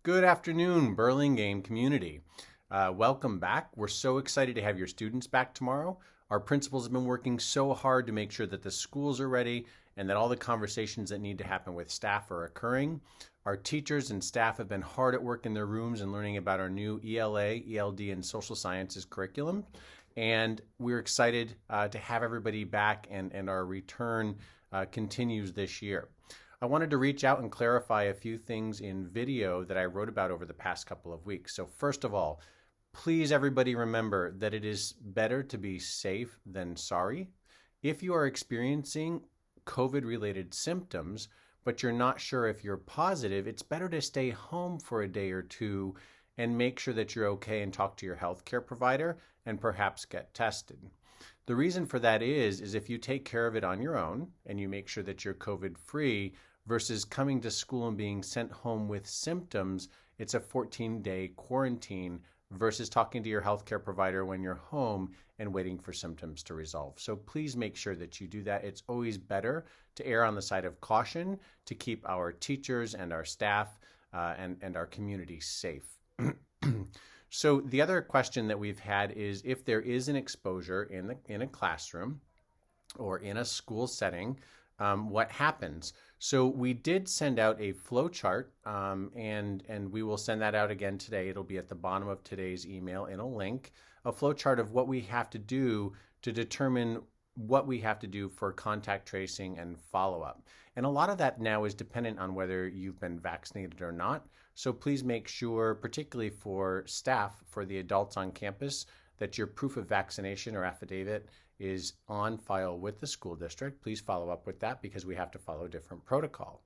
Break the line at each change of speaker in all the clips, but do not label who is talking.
Good afternoon, Burlingame community. Welcome back. We're so excited to have your students back tomorrow. Our principals have been working so hard to make sure that the schools are ready and that all the conversations that need to happen with staff are occurring. Our teachers and staff have been hard at work in their rooms and learning about our new ELA, ELD, and social sciences curriculum. And we're excited to have everybody back, and our return continues this year. I wanted to reach out and clarify a few things in video that I wrote about over the past couple of weeks. So first of all, please everybody remember that it is better to be safe than sorry. If you are experiencing COVID-related symptoms, but you're not sure if you're positive, it's better to stay home for a day or two and make sure that you're okay and talk to your healthcare provider and perhaps get tested. The reason for that is if you take care of it on your own and you make sure that you're COVID-free versus coming to school and being sent home with symptoms, it's a 14-day quarantine versus talking to your healthcare provider when you're home and waiting for symptoms to resolve. So please make sure that you do that. It's always better to err on the side of caution to keep our teachers and our staff and our community safe. So the other question that we've had is if there is an exposure in a classroom or in a school setting, what happens? So we did send out a flow chart, and we will send that out again today. It'll be at the bottom of today's email in a link, a flow chart of what we have to do to determine what we have to do for contact tracing and follow-up. And a lot of that now is dependent on whether you've been vaccinated or not. So please make sure, particularly for staff, for the adults on campus, that your proof of vaccination or affidavit is on file with the school district. Please follow up with that because we have to follow different protocol.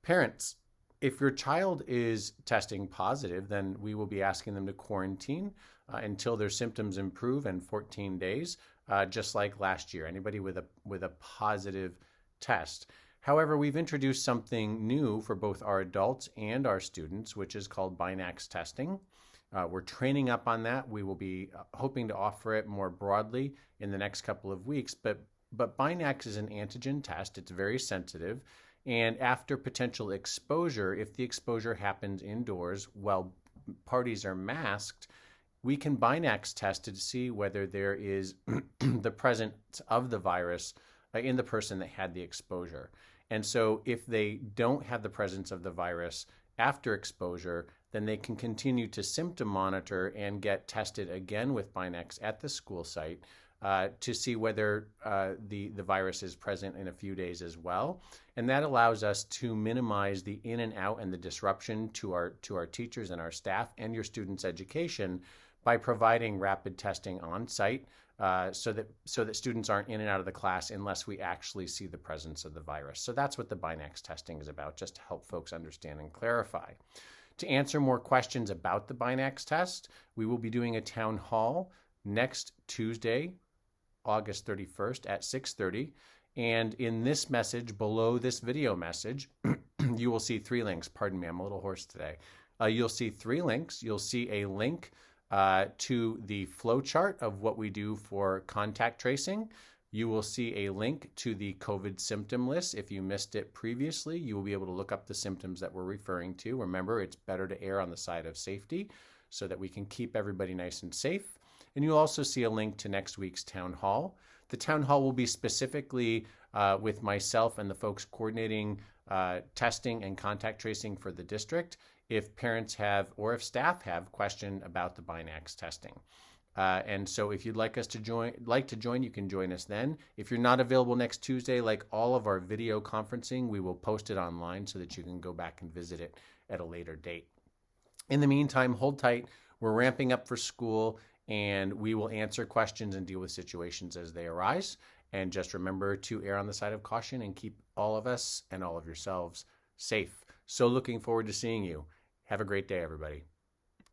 Parents, if your child is testing positive, then we will be asking them to quarantine until their symptoms improve in 14 days, just like last year. Anybody with a positive test. However, we've introduced something new for both our adults and our students, which is called Binax testing. We're training up on that. We will be hoping to offer it more broadly in the next couple of weeks. But Binax is an antigen test. It's very sensitive. And after potential exposure, if the exposure happens indoors while parties are masked, we can Binax test to see whether there is the presence of the virus in the person that had the exposure. And so if they don't have the presence of the virus after exposure, then they can continue to symptom monitor and get tested again with Binax at the school site to see whether the virus is present in a few days as well. And that allows us to minimize the in and out and the disruption to our teachers and our staff and your students' education by providing rapid testing on site so that students aren't in and out of the class unless we actually see the presence of the virus. So that's what the Binax testing is about, just to help folks understand and clarify. To answer more questions about the Binax test, we will be doing a town hall next Tuesday, August 31st at 6:30. And in this message, below this video message, you will see 3 links. Pardon me, I'm a little hoarse today. You'll see 3 links. You'll see a link to the flow chart of what we do for contact tracing. You will see a link to the COVID symptom list. If you missed it previously, you will be able to look up the symptoms that we're referring to. Remember, it's better to err on the side of safety so that we can keep everybody nice and safe. And you'll also see a link to next week's town hall. The town hall will be specifically with myself and the folks coordinating testing and contact tracing for the district if parents have or if staff have questioned about the Binax testing. And so if you'd like to join, you can join us then. If you're not available next Tuesday, like all of our video conferencing, we will post it online so that you can go back and visit it at a later date. In the meantime, hold tight. We're ramping up for school, and we will answer questions and deal with situations as they arise. And just remember to err on the side of caution and keep all of us and all of yourselves safe. So looking forward to seeing you. Have a great day, everybody.